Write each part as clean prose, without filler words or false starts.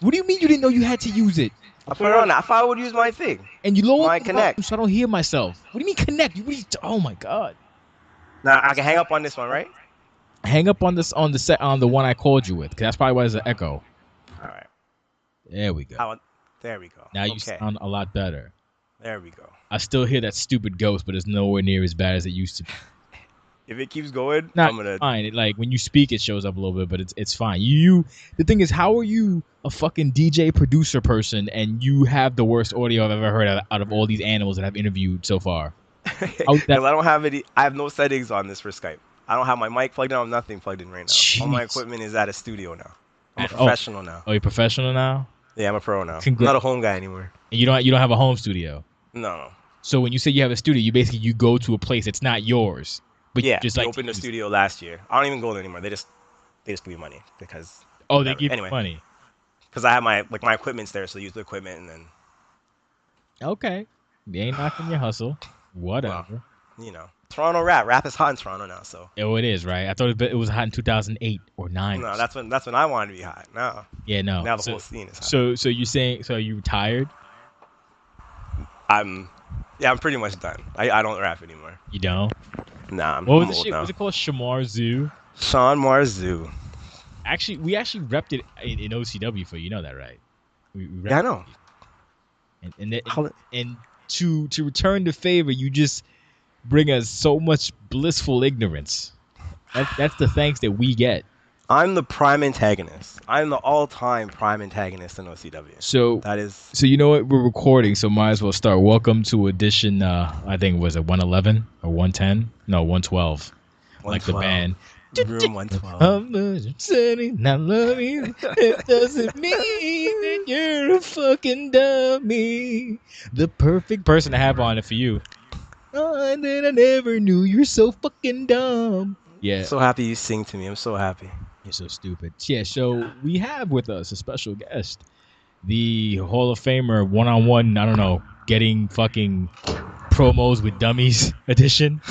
What do you mean you didn't know you had to use it? I put it on. I thought I would use my thing. And you lower My the volume connect. so I don't hear myself. What do you mean connect? Oh my god. Now I can hang up on this one, right? Hang up on this on the one I called you with, because that's probably why there's an echo. All right. There we go. There we go. Now you Okay. sound a lot better. There we go. I still hear that stupid ghost, but it's nowhere near as bad as it used to be. If it keeps going, Not I'm gonna. fine. It, like when you speak, it shows up a little bit, but it's fine. The thing is, how are you a fucking DJ producer person and you have the worst audio I've ever heard out of all these animals that I've interviewed so far? Because I don't have any. I have no settings on this for Skype. I don't have my mic plugged in. I have nothing plugged in right now. Jeez. All my equipment is at a studio now. I'm a professional now. Oh, you're professional now? Yeah, I'm a pro now. I'm not a home guy anymore. And you don't have a home studio? No. So when you say you have a studio, you go to a place that's not yours. But yeah, just they opened a studio last year. I don't even go there anymore. They just give me money because. Oh, they give you money. Because I have my equipment's there, so I use the equipment and then. Okay, they ain't knocking your hustle. Whatever. Well, Toronto rap is hot in Toronto now. So. Oh, it is, right? I thought it was hot in 2008 or 9. No, that's when I wanted to be hot. No. Yeah, no. Now the whole scene is hot. So you're saying are you retired? I'm pretty much done. I don't rap anymore. You don't? Nah, I'm what was old the shit? now. Was it called Shamar Zoo? Sean Marzu. Actually, we repped it in OCW for you know that, right? Yeah, I know. And to return the favor, you just bring us so much blissful ignorance. That's the thanks that we get. I'm the prime antagonist. I'm the all-time prime antagonist in OCW. So you know what? We're recording, so might as well start. Welcome to edition, I think, was it 111 or 110? No, 112. Like the band. Room 112. I'm not love you. It doesn't mean that you're a fucking dummy. The perfect person to have on it for you. Oh, and then I never knew you're so fucking dumb. Yeah. So happy you sing to me. I'm so happy. You're so stupid. Yeah, so we have with us a special guest, the Hall of Famer one-on-one, I don't know, getting fucking promos with dummies edition.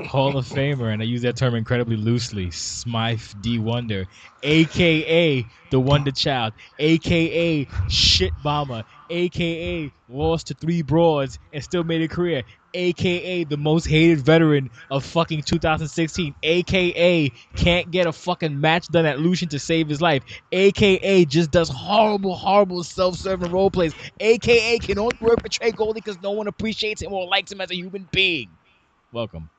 Hall of Famer, and I use that term incredibly loosely, Smythe D Wonder, a.k.a. the Wonder Child, a.k.a. Shit Bomber, a.k.a. lost to 3 broads and still made a career, a.k.a. the most hated veteran of fucking 2016, a.k.a. can't get a fucking match done at Lucian to save his life, a.k.a. just does horrible self-serving role plays, a.k.a. can only work for Trey Goldie because no one appreciates him or likes him as a human being. Welcome.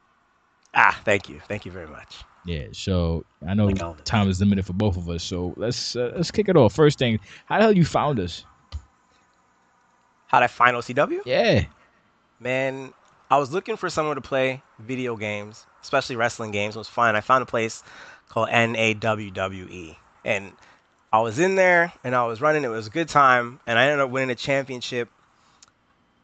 Thank you very much. Yeah, so I know time is limited for both of us, so let's kick it off. First thing, how the hell you found us? How'd I find OCW? Yeah, man, I was looking for someone to play video games, especially wrestling games. It was fun. I found a place called NAWWE, and I was in there and I was running. It was a good time, and I ended up winning a championship.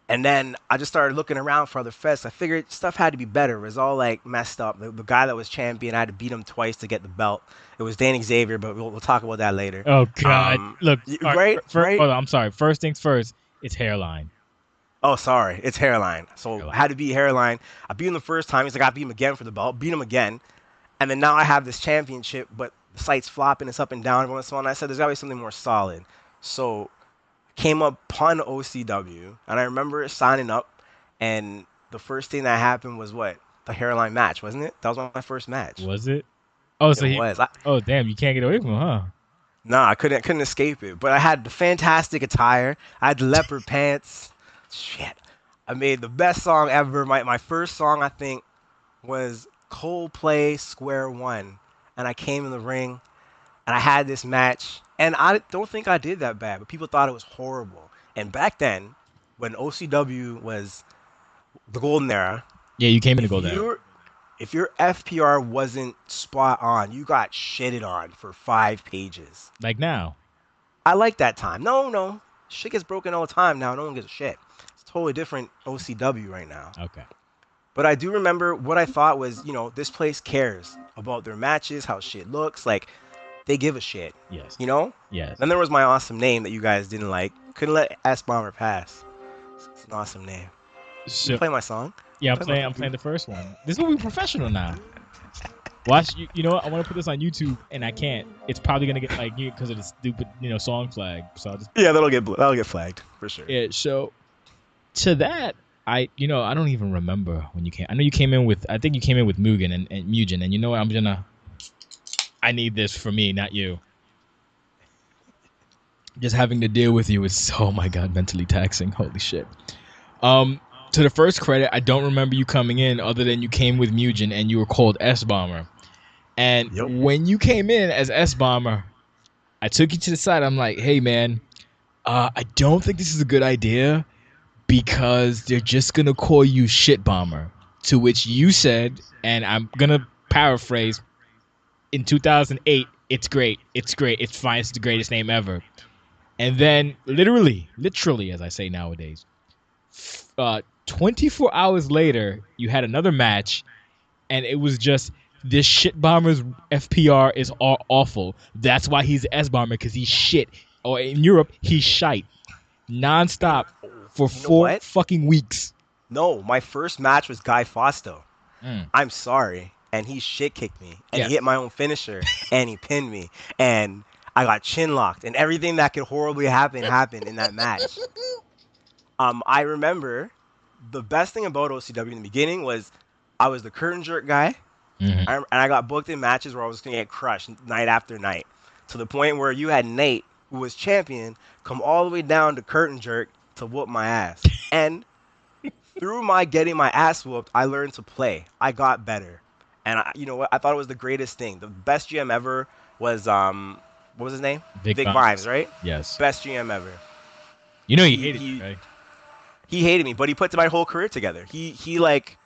And then I just started looking around for other fests. I figured stuff had to be better. It was all like messed up. The guy that was champion, I had to beat him twice to get the belt. It was Dan Xavier, but we'll talk about that later. Oh God! Look, right? Hold on, I'm sorry. First things first. It's hairline. Oh, sorry. It's hairline. So I had to beat hairline. I beat him the first time. He's like, I beat him again for the belt. Beat him again. And then now I have this championship, but the site's flopping. It's up and down every once in a while. And I said, there's got to be something more solid. So came upon OCW, and I remember signing up, and the first thing that happened was what? The hairline match, wasn't it? That was my first match. Was it? Oh, so it was. Oh, damn! You can't get away from him, huh? Nah, I couldn't escape it. But I had the fantastic attire. I had the leopard pants. Shit. I made the best song ever. My first song, I think, was Coldplay Square One, and I came in the ring, and I had this match. And I don't think I did that bad, but people thought it was horrible. And back then, when OCW was the golden era, yeah, you came in the golden era. If your FPR wasn't spot on, you got shitted on for 5 pages. Like now. I like that time. No. Shit gets broken all the time now. No one gives a shit. It's totally different OCW right now. Okay. But I do remember what I thought was, this place cares about their matches, how shit looks. Like, they give a shit. Yes. Yes. Then there was my awesome name that you guys didn't like. Couldn't let S Bomber pass. It's an awesome name. You play my song? Yeah, I'm playing the first one. This is what we're professional now. Watch you. You know what? I want to put this on YouTube, and I can't. It's probably gonna get like because of the stupid song flag. So I'll just Yeah, that'll get flagged for sure. yeah. So to that, I don't even remember when you came. I know you came in with. I think you came in with Mugen and Mugen, and you know what? I need this for me, not you. Just having to deal with you is oh my god, mentally taxing. Holy shit. To the first credit, I don't remember you coming in other than you came with Mugen and you were called S Bomber. And Yep. when you came in as S Bomber, I took you to the side. I'm like, hey man, I don't think this is a good idea because they're just gonna call you Shit Bomber. To which you said, and I'm gonna paraphrase, in 2008, it's great, it's great, it's fine, it's the greatest name ever. And then literally, as I say nowadays, 24 hours later, you had another match, and it was just this shit bomber's FPR is awful. That's why he's S bomber because he's shit. Or in Europe, he's shite nonstop for You know 4 what? fucking weeks. No, my first match was Guy Fausto. Mm. I'm sorry. And he shit kicked me. And Yeah. he hit my own finisher. And he pinned me. And I got chin locked. And everything that could horribly happen happened in that match. I remember the best thing about OCW in the beginning was I was the curtain jerk guy. Mm-hmm. And I got booked in matches where I was going to get crushed night after night. To the point where you had Nate, who was champion, come all the way down to curtain jerk to whoop my ass. And through my getting my ass whooped, I learned to play. I got better. And you know what? I thought it was the greatest thing. The best GM ever was what was his name? Vic Vibes, right? Yes. Best GM ever. You know he hated me, right? He hated me, but he put my whole career together. He like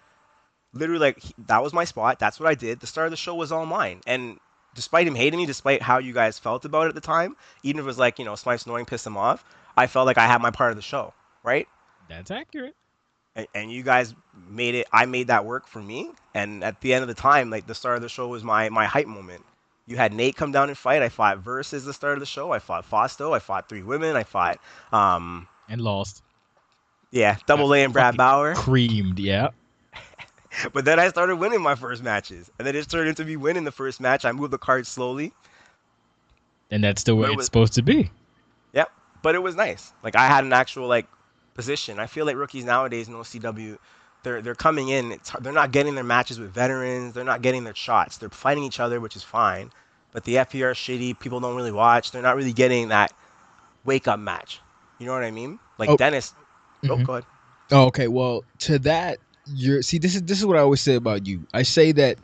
literally like that was my spot. That's what I did. The start of the show was all mine. And despite him hating me, despite how you guys felt about it at the time, even if it was like, Smythe's annoying pissed him off, I felt like I had my part of the show, right? That's accurate. And you guys made it. I made that work for me. And at the end of the time, like the start of the show was my hype moment. You had Nate come down and fight. I fought Versus the start of the show. I fought Fausto. I fought 3 women. I fought and lost. Yeah, Double A and Brad Bauer. Creamed, yeah. But then I started winning my first matches. And then it turned into me winning the first match. I moved the cards slowly. And that's the way it's supposed to be. Yep. But it was nice. Like I had an actual like position. I feel like rookies nowadays in OCW, they're coming in. They're not getting their matches with veterans. They're not getting their shots. They're fighting each other, which is fine. But the FPR is shitty. People don't really watch. They're not really getting that wake up match. You know what I mean? Like Dennis. Mm-hmm. Oh, go ahead. Oh, okay. Well, to that, this is what I always say about you. I say that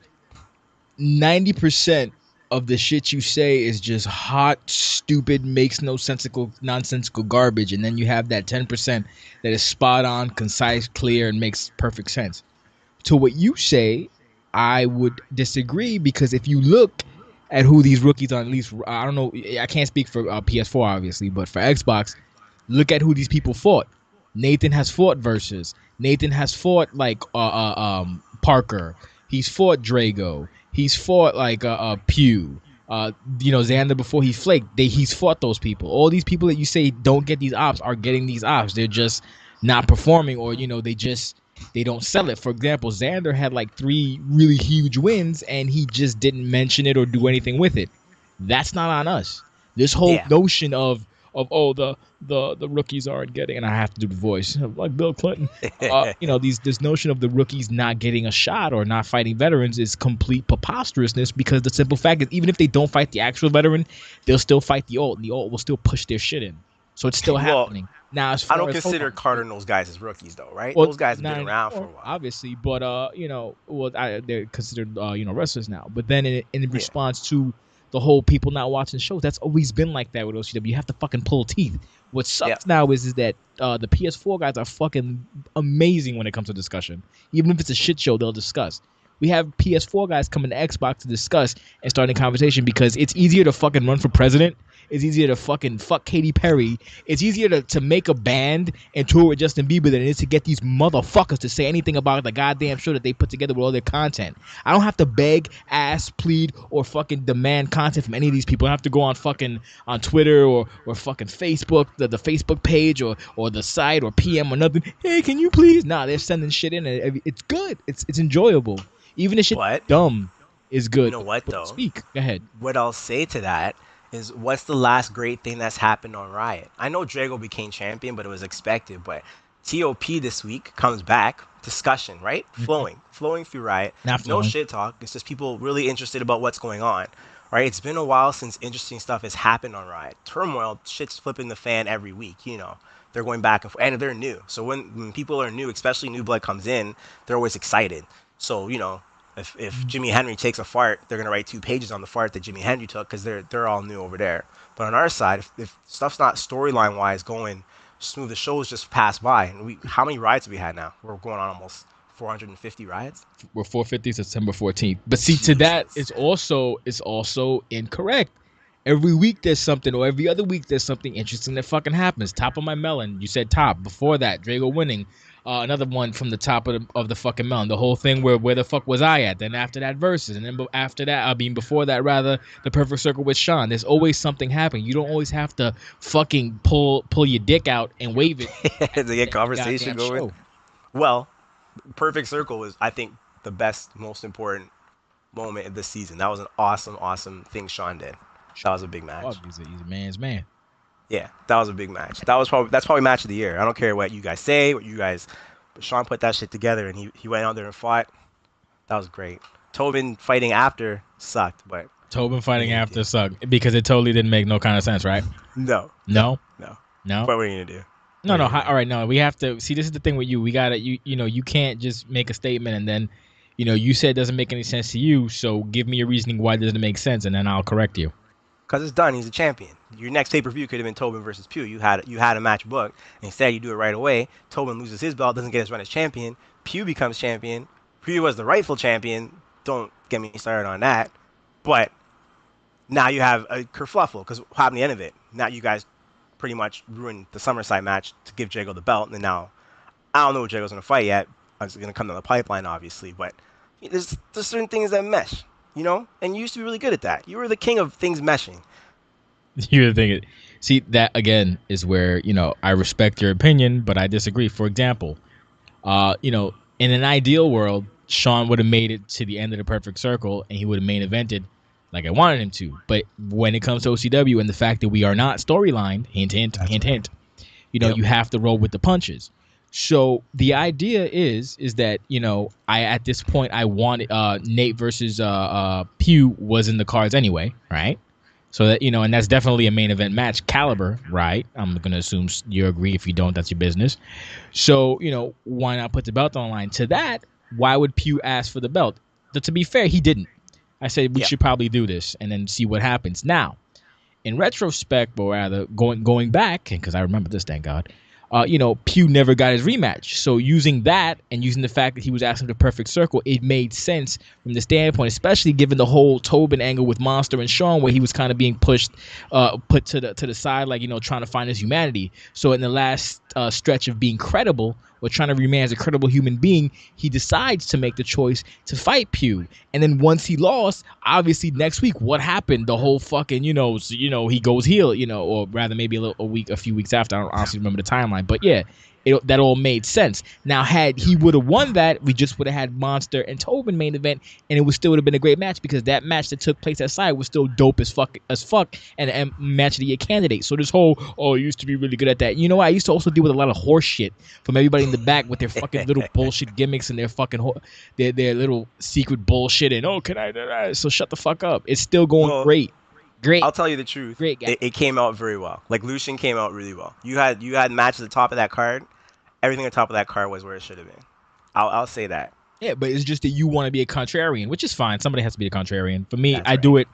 90% of the shit you say is just hot, stupid, makes no nonsensical garbage, and then you have that 10% that is spot on, concise, clear, and makes perfect sense. To what you say, I would disagree because if you look at who these rookies are, at least I don't know, I can't speak for PS4 obviously, but for Xbox, look at who these people fought. Nathan has fought Versus. Nathan has fought like Parker. He's fought Drago. He's fought like Pew. Xander before he flaked. He's fought those people. All these people that you say don't get these ops are getting these ops. They're just not performing, or they don't sell it. For example, Xander had like 3 really huge wins, and he just didn't mention it or do anything with it. That's not on us. This whole notion of the rookies aren't getting, and I have to do the voice like Bill Clinton. This notion of the rookies not getting a shot or not fighting veterans is complete preposterousness, because the simple fact is even if they don't fight the actual veteran, they'll still fight the alt, and the alt will still push their shit in. So it's still happening. Now, as far I don't as consider Carter and those guys as rookies, though, right? Well, those guys have been around for a while, obviously. But they're considered wrestlers now. But then in response to the whole people not watching shows, that's always been like that with OCW. You have to fucking pull teeth. What sucks now is that the PS4 guys are fucking amazing when it comes to discussion. Even if it's a shit show, they'll discuss. We have PS4 guys coming to Xbox to discuss and start a conversation because it's easier to fucking run for president. It's easier to fucking fuck Katy Perry. It's easier to make a band and tour with Justin Bieber than it is to get these motherfuckers to say anything about the goddamn show that they put together with all their content. I don't have to beg, ask, plead, or fucking demand content from any of these people. I have to go on fucking on Twitter or fucking Facebook, the Facebook page or the site or PM or nothing. Hey, can you please? Nah, they're sending shit in. It's good. It's enjoyable. Even if shit's dumb. is You good. know what But though? speak. Go ahead. What I'll say to that is, what's the last great thing that's happened on Riot? I know Drago became champion, but it was expected. But TOP this week comes back. Discussion, right? Mhm. Flowing through Riot. Not No flowing. shit talk. It's just people really interested about what's going on, right? It's been a while since interesting stuff has happened on Riot. Turmoil, shit's flipping the fan every week. They're going back and forth, and they're new. So when people are new, especially new blood comes in, they're always excited. So if Jimmy Henry takes a fart, they're gonna write 2 pages on the fart that Jimmy Henry took because they're all new over there. But on our side, if stuff's not storyline wise going smooth, the shows just pass by. And how many rides have we had now? We're going on almost 450 rides. We're 450 September 14th. But see, to that, Jesus. it's also incorrect. Every week there's something, or every other week there's something interesting that fucking happens. Top of my melon, you said top. Before that, Drago winning. Another one from the top of the fucking melon. The whole thing where the fuck was I at? Then after that versus, and then after that, I mean before that rather, the perfect circle with Sean. There's always something happening. You don't always have to fucking pull your dick out and wave it To at get the end of the conversation goddamn going. show. Well, Perfect Circle was, I think, the best, most important moment of this season. That was an awesome, awesome thing Sean did. That was a big match. He's a man's man. Yeah, that was a big match. That's probably match of the year. I don't care what you guys say, what you guys. But Sean put that shit together, and he went out there and fought. That was great. Tobin fighting after sucked, but Tobin what are fighting you gonna do? after sucked because it totally didn't make no kind of sense, right? No, no, No, no. no, But what are you gonna do? no, What are no. you gonna do? All right, no. We have to see. This is the thing with you. We gotta you can't just make a statement and then you said it doesn't make any sense to you. So give me a reasoning why it doesn't make sense, and then I'll correct you. Because it's done. He's a champion. Your next pay per view could have been Tobin versus Pew. You had a match booked. Instead, you do it right away. Tobin loses his belt, doesn't get his run as champion. Pew becomes champion. Pew was the rightful champion. Don't get me started on that. But now you have a kerfluffle because what happened at the end of it? Now you guys pretty much ruined the Summerside match to give Jago the belt, and now I don't know what Jago's gonna fight yet. It's gonna come down the pipeline, obviously, but there's certain things that mesh, and you used to be really good at that. You were the king of things meshing. You're thinking. See, that again is where I respect your opinion, but I disagree. For example, in an ideal world, Sean would have made it to the end of the perfect circle and he would have main evented like I wanted him to. But when it comes to OCW and the fact that we are not storyline, hint, hint, That's hint, right. hint, Yep. you have to roll with the punches. So the idea is that I at this point I wanted Nate versus Pew was in the cards anyway, right? So that and that's definitely a main event match caliber, right? I'm gonna assume you agree. If you don't, that's your business. So, why not put the belt on the line? To that, why would Pew ask for the belt? To be fair, he didn't. I said we Yep. should probably do this and then see what happens. Now, in retrospect, or rather going back, because I remember this, thank God, Pew never got his rematch. So using that and using the fact that he was asking the perfect circle, it made sense from the standpoint, especially given the whole Tobin angle with Monster and Sean, where he was kind of being pushed, put to the side, like trying to find his humanity. So in the last stretch of being credible or trying to remain as a credible human being, he decides to make the choice to fight Pew. And then once he lost, obviously next week, what happened? The whole fucking, he goes heel, or rather maybe a few weeks after. I don't honestly remember the timeline, but yeah, that all made sense. Now, had he would have won that, we just would have had Monster and Tobin main event, and it would still would have been a great match because that match that took place at side was still dope as fuck, and a match of the year candidate. So this whole I used to be really good at that. You know what? I used to also deal with a lot of horse shit from everybody in the back with their fucking little bullshit gimmicks and their fucking their little secret bullshit and can I? So shut the fuck up. It's still going Well, great, great, I'll tell you the truth. great guy. It came out very well. Like Lucian came out really well. You had matches at the top of that card. Everything at the top of that card was where it should have been. I'll say that. Yeah, but it's just that you want to be a contrarian, which is fine. Somebody has to be a contrarian. For me, That's I right. do it.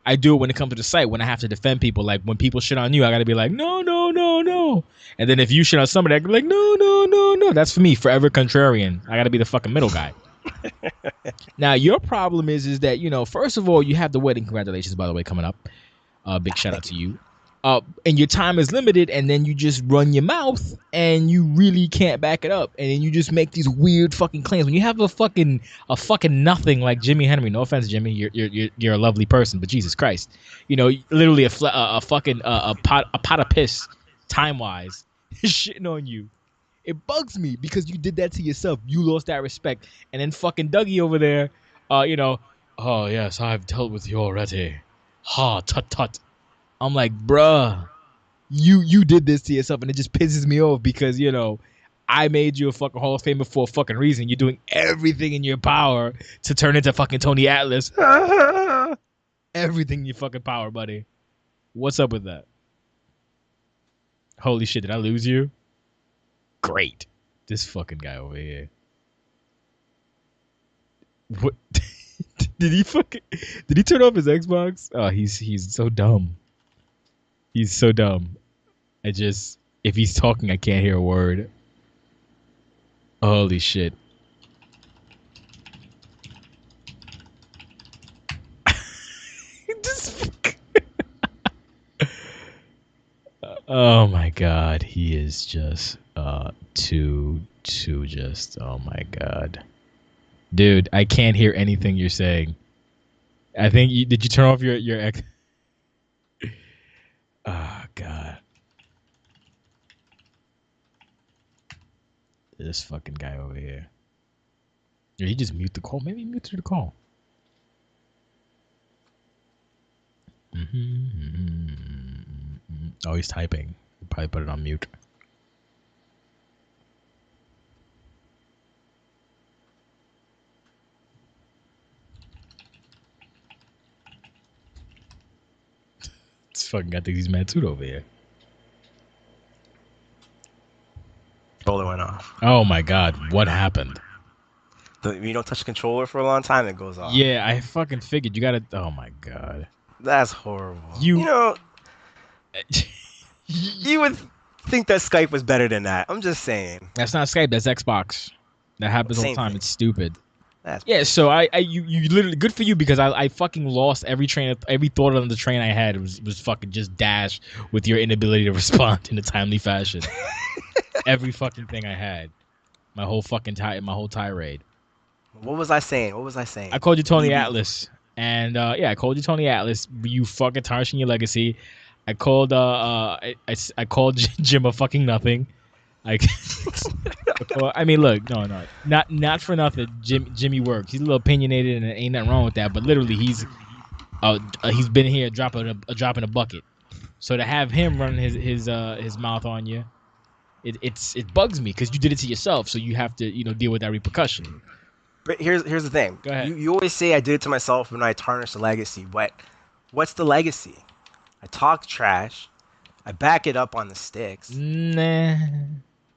I do it when it comes to the site when I have to defend people. Like when people shit on you, I got to be like, no, no, no, no. And then if you shit on somebody, I can be like, no, no, no, no. That's for me, forever contrarian. I got to be the fucking middle guy. Now your problem is that first of all, you have the wedding. Congratulations, by the way, coming up. Big shout out Thank to you. you. And your time is limited, and then you just run your mouth, and you really can't back it up, and then you just make these weird fucking claims. When you have a fucking nothing like Jimmy Henry, no offense, Jimmy, you're a lovely person, but Jesus Christ, literally a fucking a pot of piss, time wise, shitting on you. It bugs me because you did that to yourself. You lost that respect, and then fucking Dougie over there, uh, you know, Oh yes, I've dealt with you already. Ha, tut tut. I'm like, bruh, you did this to yourself, and it just pisses me off because I made you a fucking Hall of Famer for a fucking reason. You're doing everything in your power to turn into fucking Tony Atlas. Everything in your fucking power, buddy. What's up with that? Holy shit, did I lose you? Great. This fucking guy over here. What? Did he turn off his Xbox? Oh, he's so dumb. He's so dumb. If he's talking, I can't hear a word. Holy shit. Oh my god, he is just too just, oh my god. Dude, I can't hear anything you're saying. I think did you turn off your X? Oh god. This fucking guy over here. Did he just mute the call? Maybe he muted the call. Oh, he's typing. Probably put it on mute. This fucking guy thinks he's mad too over here. Controller went off. Oh my god, what happened? You don't touch the controller for a long time, it goes off. Yeah, I fucking figured. You gotta. Oh my god. That's horrible. You would think that Skype was better than that. I'm just saying. That's not Skype. That's Xbox. That happens all the time. Thing. It's stupid. That's yeah. So you literally good for you because I fucking lost every thought on the train I had was fucking just dashed with your inability to respond in a timely fashion. Every fucking thing I had, my whole tirade. What was I saying? I called you Tony Atlas, and I called you Tony Atlas. You fucking tarnishing your legacy. I called I called Jim a fucking nothing. I mean, look, no, not for nothing. Jimmy works. He's a little opinionated, and ain't nothing wrong with that. But literally, he's been here dropping a bucket. So to have him running his mouth on you, it bugs me because you did it to yourself. So you have to deal with that repercussion. But here's the thing. Go ahead. You always say I did it to myself when I tarnish the legacy. But what's the legacy? I talk trash. I back it up on the sticks. Nah.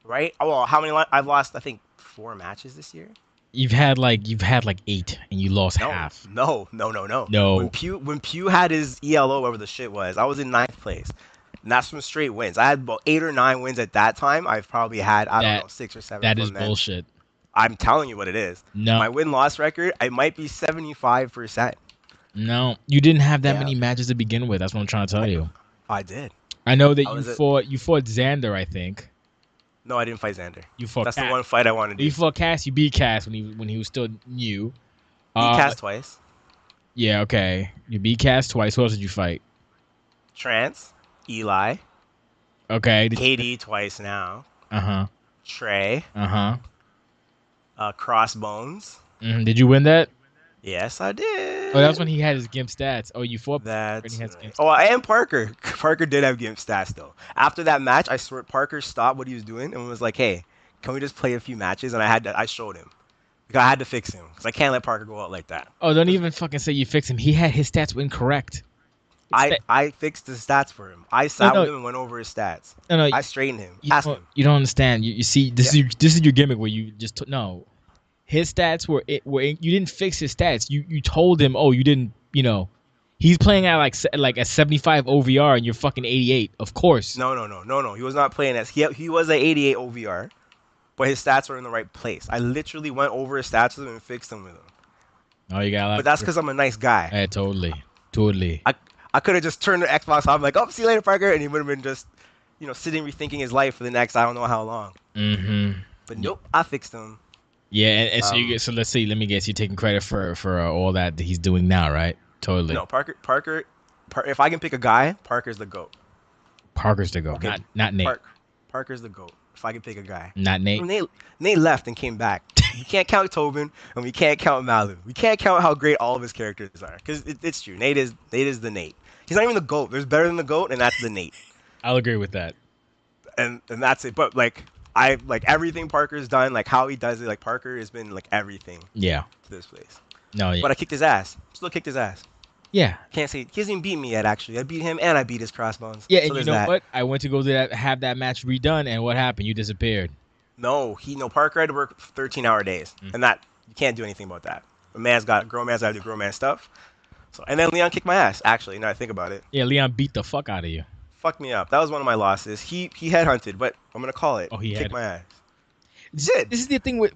Right? Oh, well, how many? I've lost, I think, 4 matches this year. You've had like 8, and you lost half. No. When Pew had his ELO, whatever the shit was, I was in 9th place. And that's from straight wins. I had about 8 or 9 wins at that time. I've probably had, I don't know, 6 or 7. That is bullshit. I'm telling you what it is. No. My win-loss record, I might be 75%. No, you didn't have that many matches to begin with. That's what I'm trying to tell you. I did. I know that you fought Xander, I think. No, I didn't fight Xander. You fought That's Cass. the one fight I wanted to do. You fought Cass. You beat Cass when he was still new. Beat Cass twice. Yeah, okay. You beat Cass twice. Who else did you fight? Trance, Eli. Okay. KD twice now. Uh-huh. Trey. Uh-huh. Crossbones. Mm-hmm. Did you win that? Yes, I did. Oh, that's when he had his GIMP stats. Oh, you fought that. Oh, I am Parker. Parker did have GIMP stats, though. After that match, I swear Parker stopped what he was doing and was like, hey, can we just play a few matches? And I showed him. Because I had to fix him. Because I can't let Parker go out like that. Oh, don't even fucking say you fixed him. He had his stats incorrect. I fixed the stats for him. I sat with him and went over his stats. No, I straightened him. You don't understand. You see, this is your gimmick where you just no. His stats were you didn't fix his stats. You told him, oh, you didn't. He's playing at like a 75 OVR and you're fucking 88. Of course. No. He was not playing as he was at 88 OVR, but his stats were in the right place. I literally went over his stats with him and fixed them with him. Oh, you got. But that's because I'm a nice guy. Yeah, totally. I could have just turned the Xbox off, like, oh, see you later, Parker, and he would have been just, sitting rethinking his life for the next I don't know how long. Mm-hmm. But nope, I fixed him. Yeah, and so let's see. Let me guess. You're taking credit for all that he's doing now, right? Totally. No, Parker. If I can pick a guy, Parker's the GOAT. Parker's the GOAT, okay. Not Nate. Parker's the GOAT. If I can pick a guy. Not Nate. Nate left and came back. We can't count Tobin, and we can't count Malu. We can't count how great all of his characters are, because it's true. Nate is the Nate. He's not even the GOAT. There's better than the GOAT, and that's the Nate. I'll agree with that. And that's it. But like I like everything Parker's done, like how he does it. Like Parker has been like everything Yeah. to this place. No. Yeah. But I kicked his ass. Still kicked his ass. Yeah. Can't say he hasn't even beat me yet. Actually, I beat him and I beat his crossbones. Yeah. So And you know what? I went to go have that match redone, and what happened? You disappeared. No, Parker had to work 13-hour days, and that you can't do anything about that. Grown man's got to do grown man stuff. So and then Leon kicked my ass. Actually, now I think about it. Yeah, Leon beat the fuck out of you. Fucked me up. That was one of my losses. He headhunted, but I'm gonna call it. Oh, he kicked my ass. This is the thing with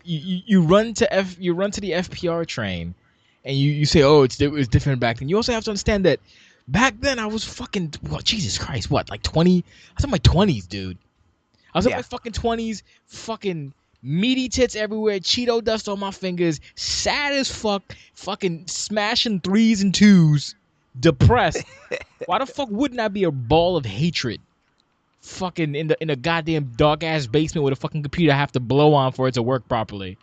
you run to the FPR train, and you say, oh, it was different back then. You also have to understand that back then I was fucking Jesus Christ, what, like 20? I was in my 20s, dude. I was in my fucking 20s, fucking meaty tits everywhere, Cheeto dust on my fingers, sad as fuck, fucking smashing 3s and 2s, depressed. Why the fuck wouldn't I be a ball of hatred? Fucking in a goddamn dark ass basement with a fucking computer I have to blow on for it to work properly.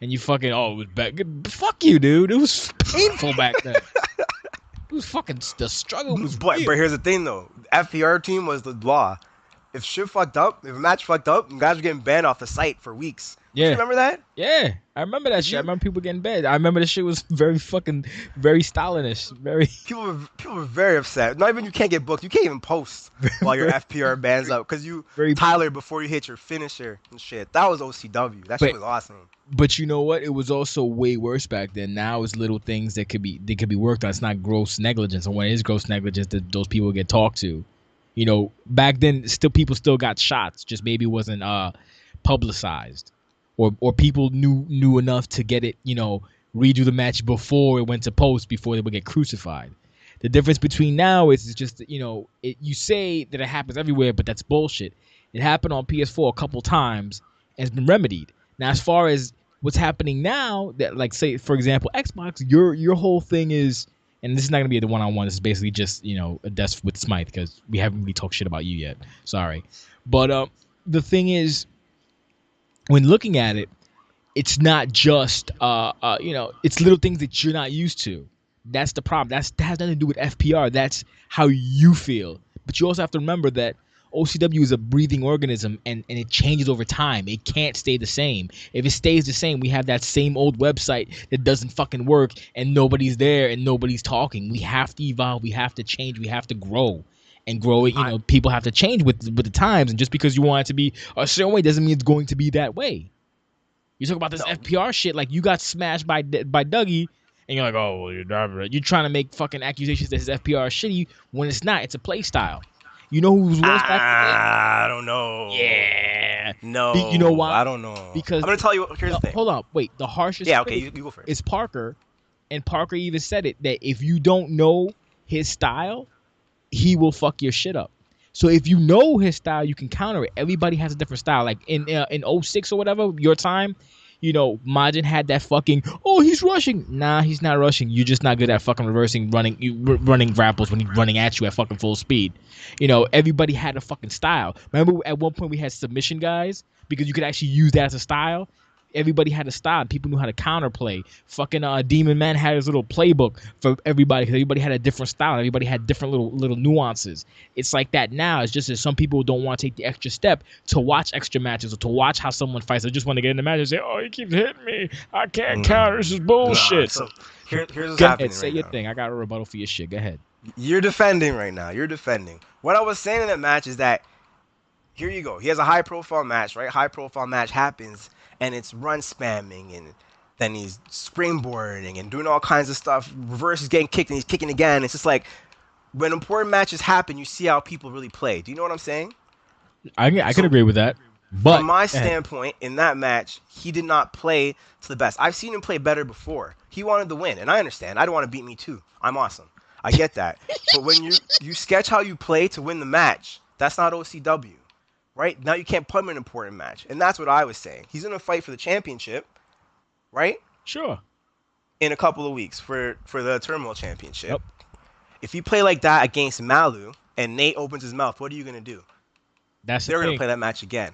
And you fucking it was back. Fuck you, dude. It was painful back then. It was fucking the struggle was. But here's the thing though, FPR team was the law. If shit fucked up, if a match fucked up, guys were getting banned off the site for weeks. Yeah. You remember that? Yeah, I remember that shit. I remember people getting banned. I remember the shit was very Stalinish. Very. People were very upset. Not even you can't get booked. You can't even post while your FPR bans up because you Tyler before you hit your finisher and shit. That was OCW. That shit was awesome. But you know what? It was also way worse back then. Now it's little things that could be worked on. It's not gross negligence. And when it is gross negligence, those people get talked to. You know, back then, people still got shots. Just maybe it wasn't publicized, or people knew enough to get it. You know, redo the match before it went to post, before they would get crucified. The difference between now is just you say that it happens everywhere, but that's bullshit. It happened on PS4 a couple times and it's been remedied. Now, as far as what's happening now, that like say for example Xbox, your whole thing is. And this is not going to be the one-on-one. This is basically just, a death with Smythe because we haven't really talked shit about you yet. Sorry. But the thing is, when looking at it, it's not just, it's little things that you're not used to. That's the problem. That has nothing to do with FPR. That's how you feel. But you also have to remember that OCW is a breathing organism and it changes over time. It can't stay the same. If it stays the same, we have that same old website that doesn't fucking work and nobody's there and nobody's talking. We have to evolve. We have to change. We have to grow. And grow it, people have to change with the times. And just because you want it to be a certain way doesn't mean it's going to be that way. You talk about this FPR shit like you got smashed by Dougie and you're like, oh, you're trying to make fucking accusations that his FPR is shitty when it's not. It's a play style. You know who's worse back then? I don't know. Yeah. No. You know why? I don't know. Because I'm going to tell you. Here's the thing. Hold on. Wait. The harshest. Yeah, okay. You go first. Is Parker. And Parker even said it that if you don't know his style, he will fuck your shit up. So if you know his style, you can counter it. Everybody has a different style. Like in 06 or whatever, your time, Majin had that fucking, oh, he's rushing. Nah, he's not rushing. You're just not good at fucking running grapples when he's running at you at fucking full speed. Everybody had a fucking style. Remember at one point we had submission guys because you could actually use that as a style. Everybody had a style. People knew how to counterplay. Fucking Demon Man had his little playbook for everybody because everybody had a different style. Everybody had different little nuances. It's like that now. It's just that some people don't want to take the extra step to watch extra matches or to watch how someone fights. They just want to get in the match and say, oh, he keeps hitting me. I can't counter. This is bullshit. So here's what's go happening ahead, say right your now. thing. I got a rebuttal for your shit. Go ahead. You're defending right now. You're defending. What I was saying in that match is that here you go. He has a high-profile match, right? High-profile match happens. And it's run spamming, and then he's springboarding and doing all kinds of stuff. Reverse is getting kicked, and he's kicking again. It's just like when important matches happen, you see how people really play. Do you know what I'm saying? I can agree with that. But from my standpoint, in that match, he did not play to the best. I've seen him play better before. He wanted to win, and I understand. I don't want to beat me too. I'm awesome. I get that. But when you sketch how you play to win the match, that's not OCW. Right? Now you can't put him in an important match. And that's what I was saying. He's in a fight for the championship, right? Sure. In a couple of weeks for the Turmoil Championship. Yep. If you play like that against Malu and Nate opens his mouth, what are you going to do? They're going to play that match again.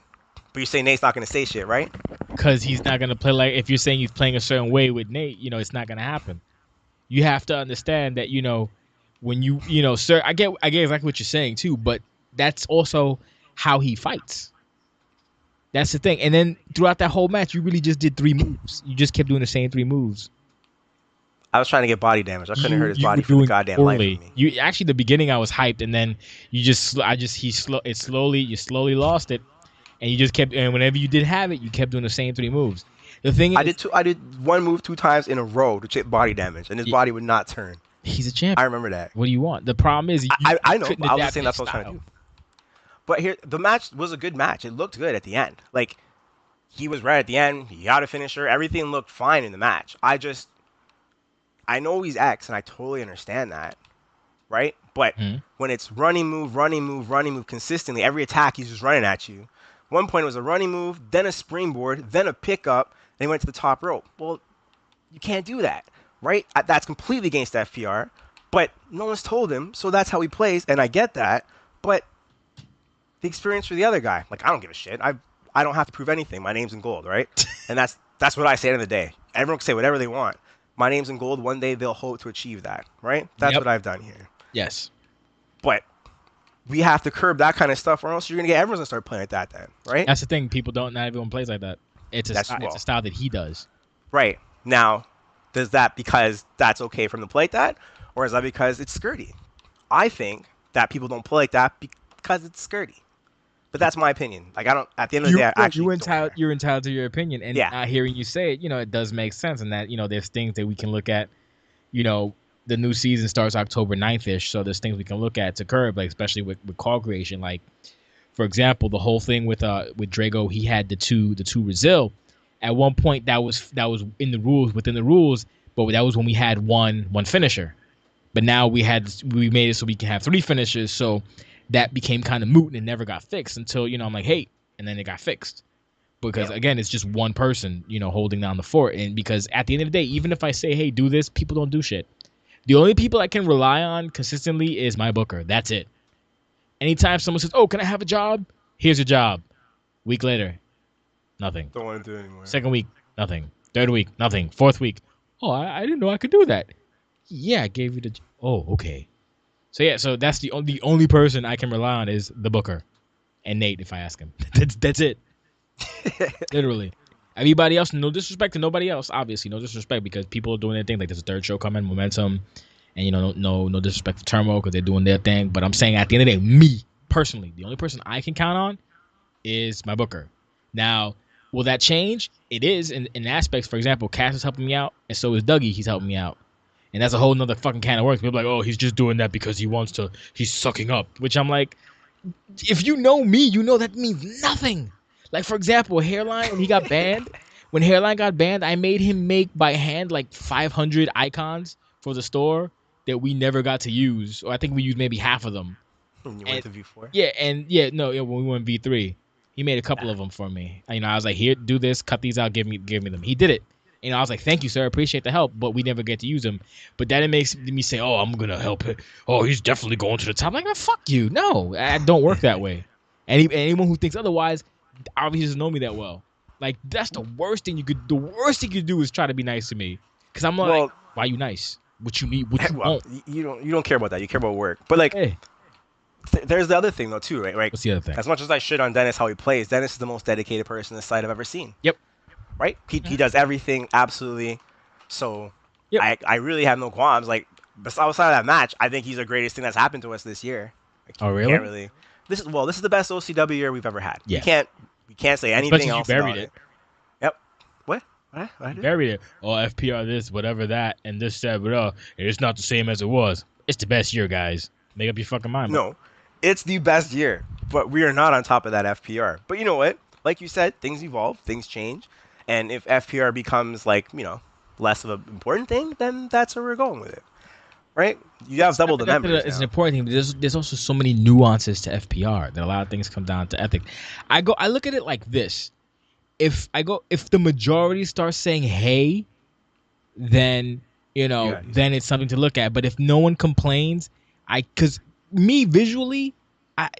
But you're saying Nate's not going to say shit, right? because he's not gonna play like if you're saying he's playing a certain way with Nate, it's not gonna happen. You have to understand that when sir, I get exactly what you're saying too, but that's also how he fights. That's the thing. And then throughout that whole match, you really just did 3 moves. You just kept doing the same 3 moves. I was trying to get body damage. I couldn't hurt his body were for the doing goddamn poorly. life of me. You actually, the beginning I was hyped, and then you slowly lost it, and you just kept. And whenever you did have it, you kept doing the same 3 moves. The thing is, I did 1 move 2 times in a row to chip body damage, and his body would not turn. He's a champion. I remember that. What do you want? The problem is, I know. But I was just saying that's what I was trying to do. But here, the match was a good match. It looked good at the end. Like, he was right at the end. He got a finisher. Everything looked fine in the match. I know he's X, and I totally understand that, right? But when it's running move consistently, every attack he's just running at you. One point it was a running move, then a springboard, then a pickup, then he went to the top rope. Well, you can't do that, right? That's completely against FPR, but no one's told him, so that's how he plays, and I get that. But the experience for the other guy, like, I don't give a shit. I don't have to prove anything. My name's in gold, right? And that's what I say at the end of the day. Everyone can say whatever they want. My name's in gold. One day they'll hope to achieve that, right? That's what I've done here. Yes. But we have to curb that kind of stuff, or else you're gonna get everyone's gonna start playing like that then, right? That's the thing. People don't. Not everyone plays like that. It's a style that he does. Right. Now, does that because that's okay from the play like that, or is that because it's skirty? I think that people don't play like that because it's skirty. But that's my opinion. Like, I don't. At the end of the day, you're entitled to your opinion, and not hearing you say it, it does make sense. And that there's things that we can look at. The new season starts October 9th-ish, so there's things we can look at to curb, like especially with call creation. Like, for example, the whole thing with Drago, he had the two Brazil. At one point, that was within the rules, but that was when we had one finisher. But now we made it so we can have 3 finishers, so that became kind of moot and it never got fixed until, I'm like, hey, and then it got fixed. Because, again, it's just one person, holding down the fort. And because at the end of the day, even if I say, hey, do this, people don't do shit. The only people I can rely on consistently is my booker. That's it. Anytime someone says, oh, can I have a job? Here's a job. Week later, nothing. Don't want to do it anymore. Second week, nothing. Third week, nothing. Fourth week, oh, I didn't know I could do that. Yeah, I gave you the... Oh, okay. So that's the only person I can rely on is the booker and Nate if I ask him. That's it. Literally. Everybody else, no disrespect to nobody else, obviously, no disrespect because people are doing their thing. Like there's a 3rd show coming, Momentum, and no disrespect to Turmo because they're doing their thing. But I'm saying at the end of the day, me personally, the only person I can count on is my booker. Now, will that change? It is in aspects. For example, Cass is helping me out, and so is Dougie. He's helping me out. And that's a whole nother fucking can of worms. People are like, oh, he's just doing that because he's sucking up. Which I'm like, if you know me, you know that means nothing. Like, for example, Hairline, when he got banned, I made him make by hand like 500 icons for the store that we never got to use. Or I think we used maybe half of them. When you went to V4? Yeah, when we went V3. He made a couple of them for me. I was like, here, do this, cut these out, give me them. He did it. I was like, thank you, sir. Appreciate the help, but we never get to use him. But then it makes me say, oh, I'm going to help it. Oh, he's definitely going to the top. I'm like, oh, fuck you. No, I don't work that way. Anyone who thinks otherwise obviously doesn't know me that well. Like, that's the worst thing you could do is try to be nice to me. Because I'm like, why are you nice? What you mean? What you want? You don't care about that. You care about work. But, like, there's the other thing, though, too, right? What's the other thing? As much as I shit on Dennis, how he plays, Dennis is the most dedicated person this site I've ever seen. Yep. Right? He does everything absolutely. So I really have no qualms. Like, outside of that match, I think he's the greatest thing that's happened to us this year. Like, oh, really? This is the best OCW year we've ever had. Yeah. We can't say anything else. You buried it. Yep. What? What? You buried it. Oh, FPR this, whatever that, and this, that, but it's not the same as it was. It's the best year, guys. Make up your fucking mind. No, it's the best year, but we are not on top of that FPR. But you know what? Like you said, things evolve, things change. And if FPR becomes less of an important thing, then that's where we're going with it, right? You have double the members. It's an important thing, but there's also so many nuances to FPR that a lot of things come down to ethics. I look at it like this: if the majority starts saying "hey," then then it's something to look at. But if no one complains, because me visually,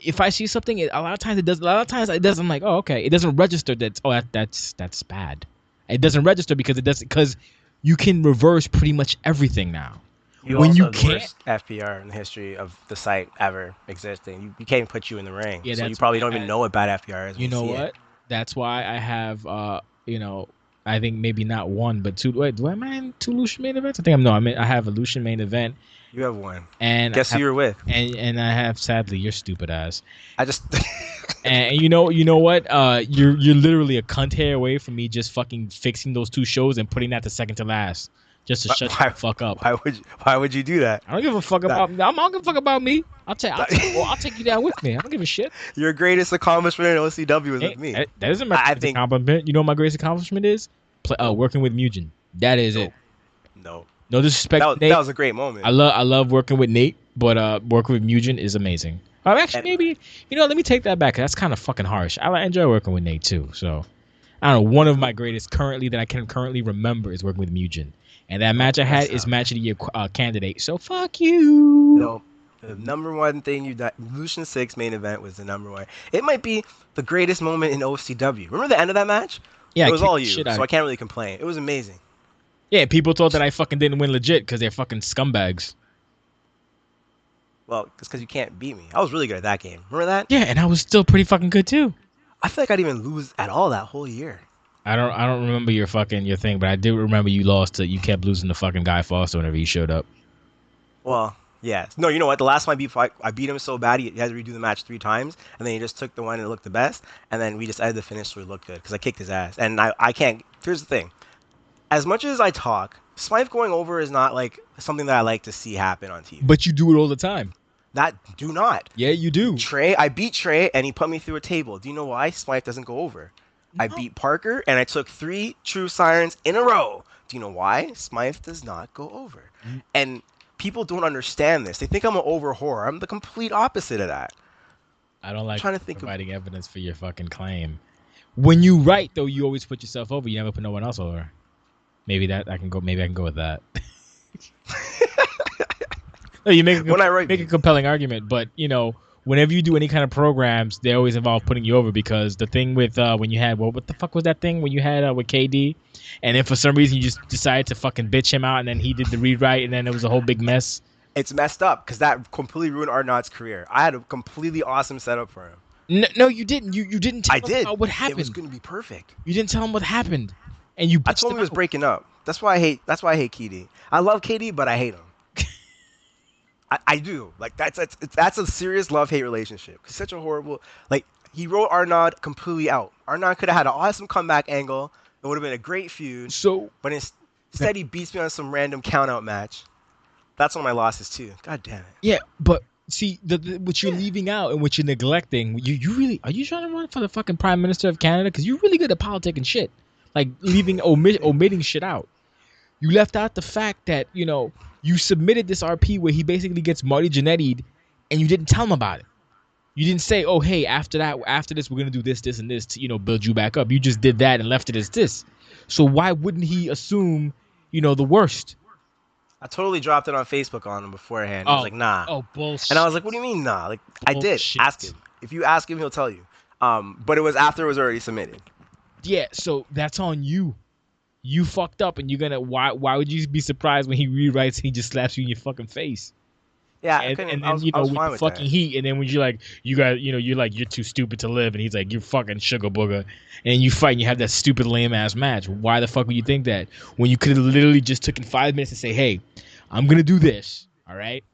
if I see something, a lot of times it does. A lot of times it doesn't. I'm like, oh, okay. It doesn't register. That's bad. It doesn't register because you can reverse pretty much everything now. You When also you have the can't, worst FPR in the history of the site ever existing. You can't even put you in the ring, yeah, so you that's probably why don't even know what bad FPR is when you you know see it. what? That's why I have you know, I think maybe not one but two. Wait, do I mind two Lucian main events? I think I'm no. I have a Lucian main event, You have one. and I Guess who have you're with? and I have sadly your stupid ass. I just. And you know what? You're literally a cunt hair away from me just fucking fixing those two shows and putting that to second to last, just to shut you why? the fuck up. Why would you do that? I don't give a fuck That, about. I don't give a fuck about me. I'll take you down with me. I don't give a shit. your greatest accomplishment in OCW is with Hey, me. that isn't my I greatest think. accomplishment. You know what my greatest accomplishment is? Nope. Working with Mugen. That is it. Nope. No. No disrespect, to That Nate. was a great moment. I love working with Nate, but working with Mugen is amazing. Actually, And maybe let me take that back. That's kind of fucking harsh. I enjoy working with Nate too. So I don't know. One of my greatest currently that I can currently remember is working with Mugen, and that match I had is match of the year candidate. So fuck you. no. The number one thing Lucian 6 main event was the number one. It might be the greatest moment in OCW. Remember the end of that match? Yeah, It I was kicked all the you, shit so out I of can't really complain. It was amazing. Yeah, people thought that I fucking didn't win legit because they're fucking scumbags. Well, it's because you can't beat me. I was really good at that game. Remember that? Yeah, and I was still pretty fucking good too. I feel like I didn't even lose at all that whole year. I don't remember your thing, but I do remember you kept losing to fucking Guy Foster whenever he showed up. Well, yeah. No, you know what? The last time I beat him so bad, he had to redo the match 3 times, and then he just took the one that looked the best, and then we just edited the finish so it looked good because I kicked his ass. And I can't. Here's the thing. As much as I talk, Smythe going over is not like something that I like to see happen on TV. But you do it all the time. Do not. Yeah, you do. I beat Trey, and he put me through a table. Do you know why Smythe doesn't go over? No. I beat Parker, and I took 3 true sirens in a row. Do you know why Smythe does not go over? And people don't understand this. They think I'm an over whore. I'm the complete opposite of that. I don't like trying to think providing evidence for your fucking claim. When you write, though, you always put yourself over. You never put no one else over. Maybe I can go with that. No, you make a compelling argument, but whenever you do any kind of programs, they always involve putting you over because the thing with when you had what the fuck was that thing when you had with KD, and then for some reason you just decided to fucking bitch him out, and then he did the rewrite, and then it was a whole big mess. It's messed up because that completely ruined Arnaud's career. I had a completely awesome setup for him. No, you didn't. You didn't tell him about what happened. It was going to be perfect. You didn't tell him what happened, and you. I told him he was breaking up. That's why I hate KD. I love KD, but I hate him. I do. Like that's a serious love-hate relationship. He's such a horrible. Like he wrote Arnaud completely out. Arnaud could have had an awesome comeback angle. It would have been a great feud. But instead he beats me on some random count-out match. That's one of my losses too. God damn it. Yeah, but see, what you're leaving out and what you're neglecting. You really are you trying to run for the fucking Prime Minister of Canada? Because you're really good at politic and shit. Like omitting shit out. You left out the fact that you submitted this RP where he basically gets Marty Jannetty'd, and you didn't tell him about it. You didn't say, "Oh, hey, after this, we're gonna do this, this, and this to build you back up." You just did that and left it as this. So why wouldn't he assume, the worst? I totally dropped it on Facebook on him beforehand. He was like, "Nah." Oh, bullshit. And I was like, "What do you mean, nah?" Like, bullshit. I did. Ask him. If you ask him, he'll tell you. But it was after it was already submitted. Yeah, so that's on you. You fucked up, and you're gonna. Why would you be surprised when he rewrites and he just slaps you in your fucking face? Yeah, and then I was with fine the with fucking that. heat, and then when you're like, you're too stupid to live, and he's like, you're fucking sugar booger, and you fight, and you have that stupid lame ass match. Why the fuck would you think that when you could have literally just taken 5 minutes to say, hey, I'm gonna do this, all right?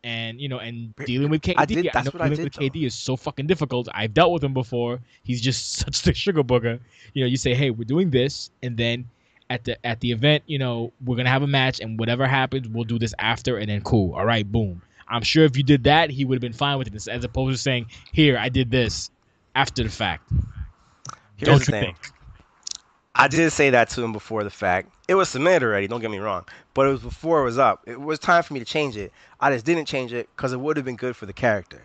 And and dealing with KD, dealing with KD is so fucking difficult. I've dealt with him before. He's just such the sugar booger. You say, hey, we're doing this, and then at the event, we're gonna have a match, and whatever happens, we'll do this after, and then cool. All right, boom. I'm sure if you did that, he would have been fine with it, as opposed to saying, here, I did this after the fact. Here's the thing. I did say that to him before the fact. It was submitted already, don't get me wrong. But it was before it was up. It was time for me to change it. I just didn't change it because it would have been good for the character.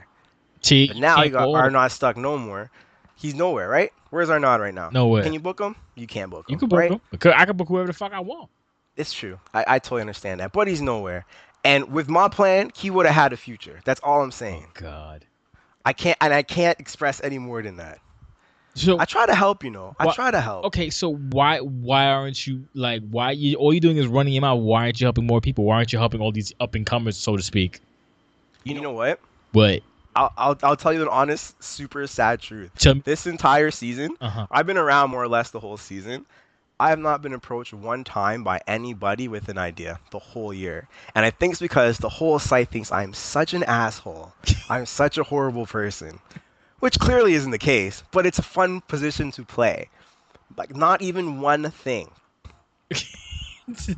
But now he got Arnaud stuck no more. He's nowhere, right? Where's Arnaud right now? Nowhere. Can you book him? You can't book him. You can book him. Because I can book whoever the fuck I want. It's true. I totally understand that. But he's nowhere. And with my plan, he would have had a future. That's all I'm saying. Oh, God. I can't express any more than that. So I try to help, you know. I What- try to help. okay, so why aren't you like why you all you're doing is running him out? Why aren't you helping more people? Why aren't you helping all these up and comers, so to speak? You know what? But I'll tell you an honest, super sad truth. tell me, This entire season, uh-huh. I've been around more or less the whole season. I have not been approached one time by anybody with an idea the whole year. And I think it's because the whole site thinks I'm such an asshole. I'm such a horrible person. Which clearly isn't the case, but it's a fun position to play. Like, not even one thing.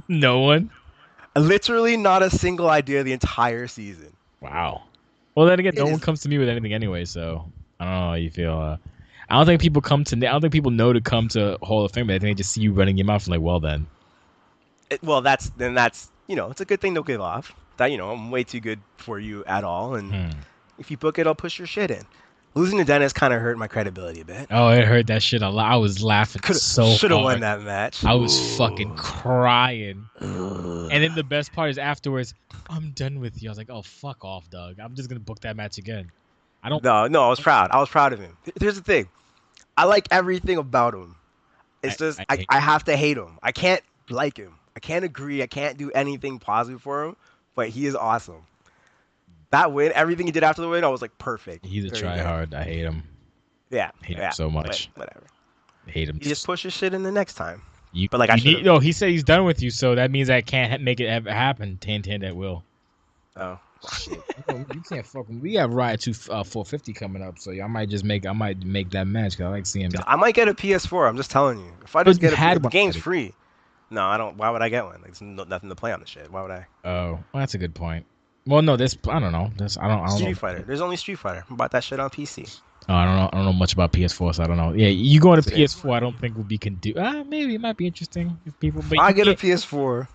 No one. Literally not a single idea the entire season. Wow. Well, then again, It no one is- comes to me with anything anyway, so I don't know how you feel. I don't think people come to. I don't think people know to come to Hall of Fame. But I think they just see you running your mouth and like, well, then. Well, that's it's a good thing to give off. That I'm way too good for you at all, and if you book it, I'll push your shit in. Losing to Dennis kind of hurt my credibility a bit. Oh, I heard that shit a lot. I was laughing so Should have hard. won that match. I was fucking crying. And then the best part is afterwards, I'm done with you. I was like, oh, fuck off, Doug. I'm just gonna book that match again. I don't. No, I was proud. I was proud of him. Here's the thing, I like everything about him. It's just I have to hate him. I can't like him. I can't agree. I can't do anything positive for him. But he is awesome. That win, everything he did after the win, I was like, perfect. He's a Very good. tryhard. I hate him. Yeah, I hate him so much. But whatever. I hate him. You just push your shit in the next time. But like, no, he said he's done with you, so that means I can't make it ever happen. 10-10 that will. Oh shit. You can't fucking. We have Riot 450 coming up, so I might make that match because I like seeing that. I might get a PS4. I'm just telling you. If I just get the game's already. free. No, I don't. Why would I get one? Like, there's nothing to play on the shit. Why would I? Oh, well, that's a good point. Well, no, I don't know. I don't Street know. Fighter. There's only Street Fighter. I bought that shit on PC. Oh, I don't know much about PS4, so I don't know. Yeah, you going to PS4? I don't think would be maybe it might be interesting if people. But I get a PS4.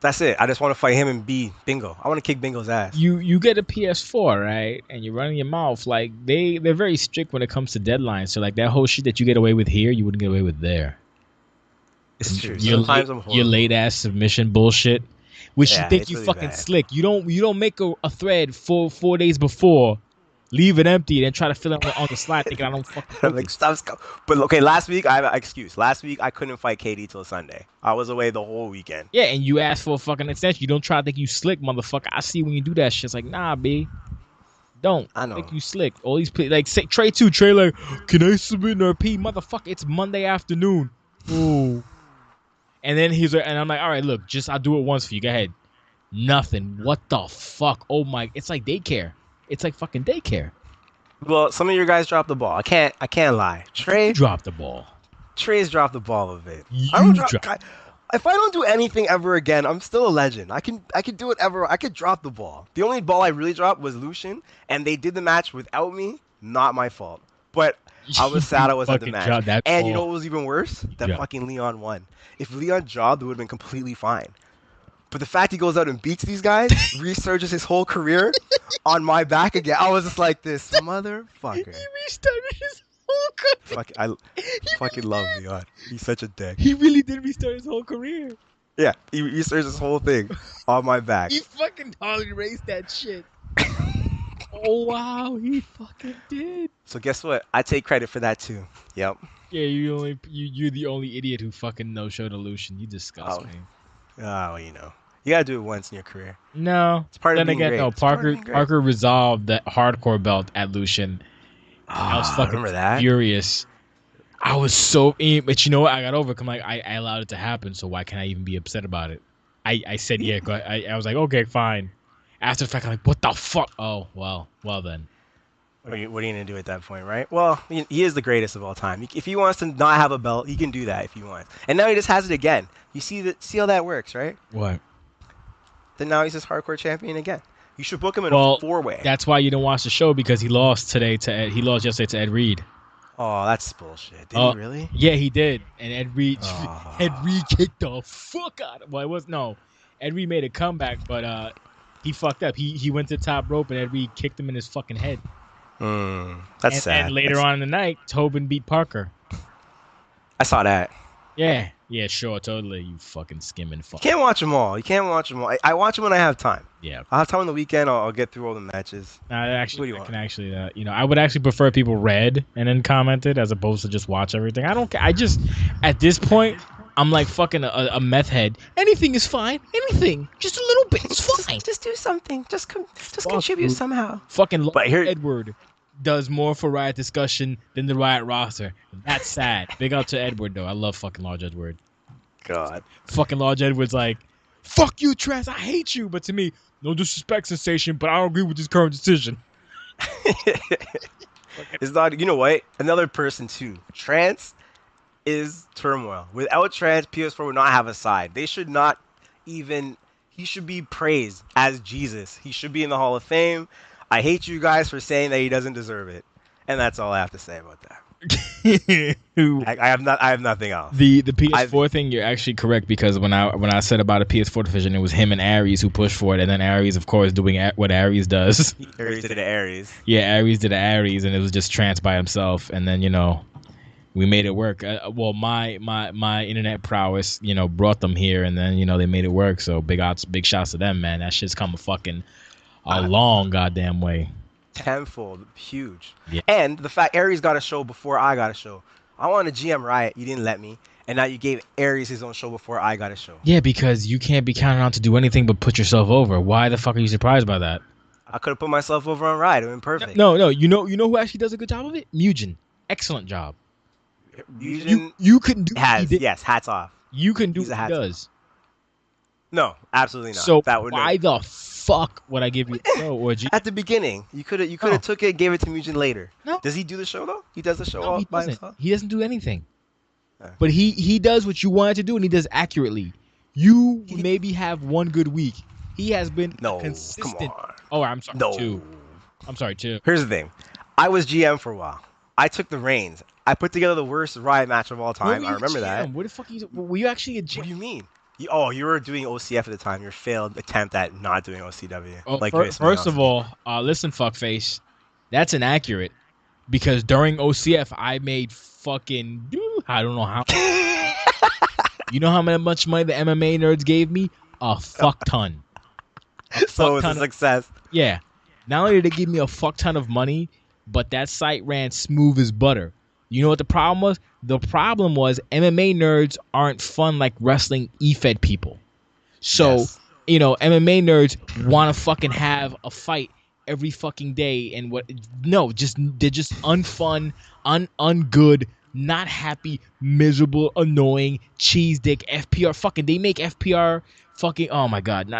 That's it. I just want to fight him and be Bingo. I want to kick Bingo's ass. You get a PS4, right? And you're running your mouth like they're very strict when it comes to deadlines. So like that whole shit that you get away with here, you wouldn't get away with there. It's true. Sometimes your late ass submission bullshit, which you think you really fucking bad. slick. You don't make a thread 4 days before, leave it empty, then try to fill it on the slide thinking I don't fucking. Like stop. But okay, last week I have an excuse. Last week I couldn't fight KD till Sunday. I was away the whole weekend. Yeah, and you asked for a fucking extension. You don't try to think you slick, motherfucker. I see when you do that shit. It's like, nah, B. Don't. I know. Think you slick. All these people, like, say, Trey like, can I submit an RP? Motherfucker, it's Monday afternoon. Ooh. And then he's like, and I'm like, all right, look, I'll do it once for you. Go ahead. Nothing. What the fuck? Oh my, it's like daycare. It's like fucking daycare. Well, some of your guys dropped the ball. I can't lie. Trey dropped the ball. Trey's dropped the ball a bit. If I don't do anything ever again, I'm still a legend. I can do whatever. I could drop the ball. The only ball I really dropped was Lucian, and they did the match without me. Not my fault. But I was sad I wasn't at the match. And you know what was even worse? That fucking Leon won. If Leon jobbed, it would have been completely fine. But the fact he goes out and beats these guys, resurges his whole career on my back again. I was just like, this motherfucker. He restarted his whole career. I fucking love Leon. He's such a dick. He really did restart his whole career. Yeah, he resurged his whole thing on my back. He fucking Harley raced that shit. Oh, wow, he fucking did. So guess what? I take credit for that too. Yep. Yeah, you're the only idiot who fucking no-showed Lucian. You disgust me. Oh, well, you know. You gotta do it once in your career. No. It's part of being great. No, Parker resolved that hardcore belt at Lucian. I was fucking furious. I was so but you know what? I got over it. I'm like, I allowed it to happen, so why can't I even be upset about it? I said yeah. I was like, okay, fine. After the fact, I'm like, what the fuck? Oh, well then. What are you gonna do at that point, right? Well, he is the greatest of all time. If he wants to not have a belt, he can do that if he wants. And now he just has it again. You see how that works, right? What? Then now he's just hardcore champion again. You should book him in a 4-way. That's why you don't watch the show, because he lost yesterday to Ed Reed. Oh, that's bullshit. Did he really? Yeah, he did. And Ed Reed kicked the fuck out of him. Well, Ed Reed made a comeback, but he fucked up. He went to the top rope and Ed Reed kicked him in his fucking head. That's sad. And later on in the night, Tobin beat Parker. I saw that. Yeah. Yeah, sure, totally. You fucking skimming You fuck. can't watch them all. You can't watch them all. I watch them when I have time. Yeah. I'll have time on the weekend. I'll get through all the matches. What do you I want? can actually, I would actually prefer people read and then commented as opposed to just watch everything. I don't care. I just, at this point, I'm like fucking a meth head. Anything is fine. Anything, just a little bit, it's fine. Just do something. Just Fuck, contribute dude. somehow. Fucking But here, Edward does more for Riot discussion than the Riot roster. That's sad. Big out to Edward though. I love fucking Large Edward. God. Fucking Large Edward's like, fuck you, Tress. I hate you. But to me, no disrespect, Sensation. But I don't agree with this current decision. It's not. You know what? Another person too. Trance is turmoil. Without Trance, PS4 would not have a side. They should not even. He should be praised as Jesus. He should be in the Hall of Fame. I hate you guys for saying that he doesn't deserve it, and that's all I have to say about that. I have nothing else. The PS4 thing, you're actually correct, because when I said about a PS4 division, it was him and Ares who pushed for it, and then Ares, of course, doing what Ares does. Ares did the Ares. Yeah, Ares did the Ares, and it was just Trance by himself, and then we made it work. Well, my internet prowess, brought them here, and then they made it work. So big shouts to them, man. That shit's come a long goddamn way. Tenfold, huge. Yeah. And the fact Ares got a show before I got a show. I wanted to GM Riot, you didn't let me, and now you gave Ares his own show before I got a show. Yeah, because you can't be counted on to do anything but put yourself over. Why the fuck are you surprised by that? I could have put myself over on Riot. It would have been perfect. No. You know who actually does a good job of it? Mugen. Excellent job. Mugen you couldn't do yes, hats off. You can do what he does. No, absolutely not. So why the fuck would I give you a show or at the beginning? You could have took it, gave it to Mugen later. No. Does he do the show though? He does the show all by himself? He doesn't do anything. But he does what you wanted to do, and he does accurately. You maybe have one good week. He has been consistent. Come on. Oh, I'm sorry. No. Two. I'm sorry, two. Here's the thing. I was GM for a while. I took the reins. I put together the worst Riot match of all time. I remember that. What the fuck were you actually a GM? What do you mean? You were doing OCF at the time. Your failed attempt at not doing OCW. Oh, first of all, listen, fuckface. That's inaccurate. Because during OCF, I made fucking... I don't know how... You know how much money the MMA nerds gave me? A fuck ton. So it was a success. Yeah. Not only did they give me a fuck ton of money, but that site ran smooth as butter. You know what the problem was? The problem was MMA nerds aren't fun like wrestling EFED people. So, MMA nerds want to fucking have a fight every fucking day, and they're just unfun, ungood, not happy, miserable, annoying, cheese dick, FPR fucking. They make FPR fucking. Oh my god!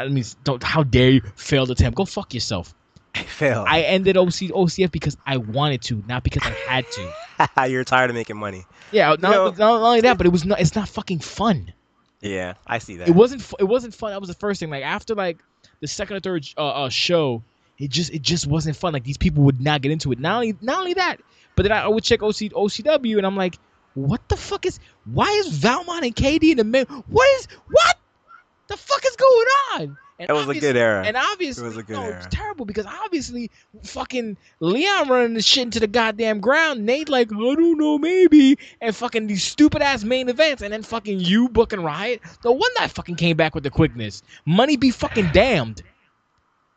How dare you failed attempt? Go fuck yourself. Failed. I ended OCF because I wanted to, not because I had to. You're tired of making money. Yeah, not only that, but it's not fucking fun. Yeah, I see that. It wasn't fun. That was the first thing. Like after the second or third show, it just wasn't fun. Like these people would not get into it. Not only that, but then I would check OCW, and I'm like, what the fuck why is Valmont and KD in the middle? What the fuck is going on? And it was a good era. And obviously, it was a good era. It was terrible because obviously, fucking Leon running the shit into the goddamn ground. Nate like, I don't know, maybe, and fucking these stupid ass main events, and then fucking you booking Riot. The one that fucking came back with the quickness. Money be fucking damned.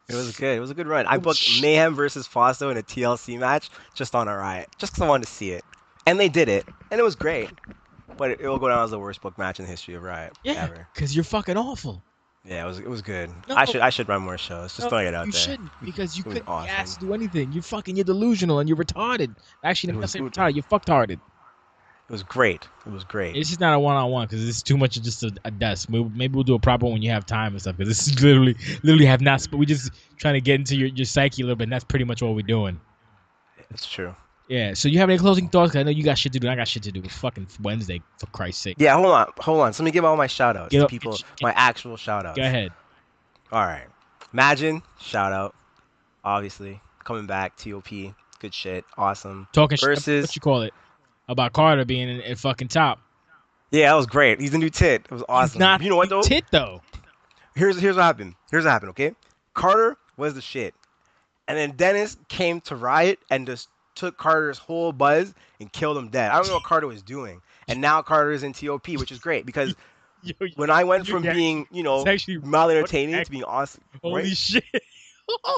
It was good. It was a good run. I booked Mayhem versus Fausto in a TLC match just on a Riot, just because I wanted to see it, and they did it, and it was great. But it will go down as the worst book match in the history of Riot ever. Because you're fucking awful. Yeah, it was good. No, I should run more shows. Just throwing it out there. You shouldn't, because you couldn't be awesome. asked to do anything. You're delusional and you're retarded. Actually, I'm not saying retarded. You're fucktarded. It was great. It was great. It's just not a one-on-one because it's too much of just a desk. Maybe we'll do a proper one when you have time and stuff. Because this is literally have not. But we just trying to get into your psyche a little bit. And that's pretty much what we're doing. It's true. Yeah. So you have any closing thoughts? Cause I know you got shit to do. I got shit to do. It's fucking Wednesday, for Christ's sake. Yeah. Hold on. So let me give all my shout-outs to people. My actual shout-outs. Go ahead. All right. Imagine, shout out. Obviously. Coming back, TOP. Good shit. Awesome. Talking versus, shit. What you call it? About Carter being in fucking top. Yeah, that was great. He's the new tit. It was awesome. He's not you know what though? Tit though. Here's what happened. Here's what happened, okay? Carter was the shit. And then Dennis came to Riot and just took Carter's whole buzz and killed him dead. I don't know what Carter was doing. And now Carter is in TOP, which is great because Yo, when I went you're from actually, being, it's actually malentertaining to being awesome, holy right? shit.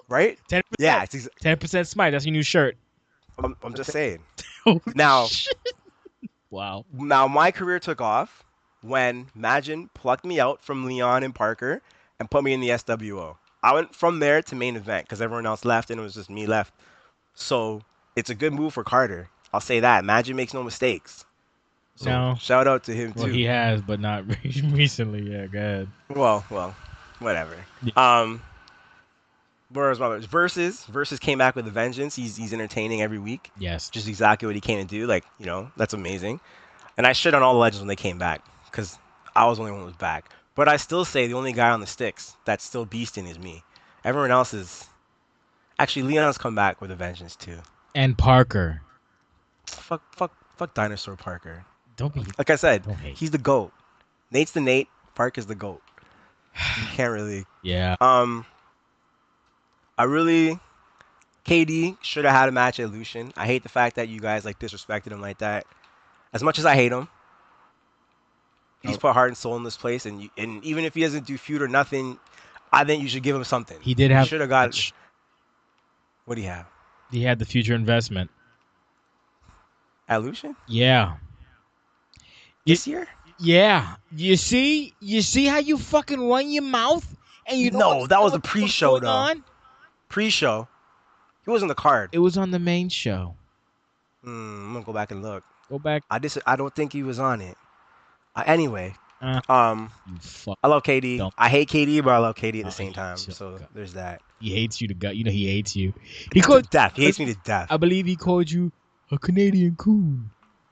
Right? 10%. Yeah, 10% Smythe. That's your new shirt. I'm just saying. Holy Now, shit. Wow. my career took off when Magin plucked me out from Leon and Parker and put me in the SWO. I went from there to main event because everyone else left and it was just me left. So it's a good move for Carter. I'll say that. Magin makes no mistakes. So No. shout out to him Well, too. he has, but not recently. Yeah, go ahead. Well, whatever. Yeah. Whereas my versus came back with a vengeance. He's entertaining every week. Yes. Just exactly what he came to do. Like, that's amazing. And I shit on all the legends when they came back because I was the only one who was back. But I still say the only guy on the sticks that's still beasting is me. Everyone else is actually Leon's come back with a vengeance too. And Parker. Fuck Dinosaur Parker. Don't be. Like I said, Don't hate. he's the GOAT. Nate's the Nate. Parker's the GOAT. You can't really. Yeah. KD should have had a match at Lucian. I hate the fact that you guys like disrespected him like that. As much as I hate him, he's put heart and soul in this place, and even if he doesn't do feud or nothing, I think you should give him something. He did have. Should have got. What do you have? He had the future investment. At Lucian? Yeah. This year? Yeah. You see how you fucking run your mouth and you No, that was a pre-show though. On? Pre-show. He was on the card. It was on the main show. I'm gonna go back and look. Go back. I don't think he was on it. Anyway, you I love KD. Dump. I hate KD, but I love KD at the same time. So there's that. He hates you to gut. You know he hates you. He called death. He hates me to death. I believe he called you a Canadian coon.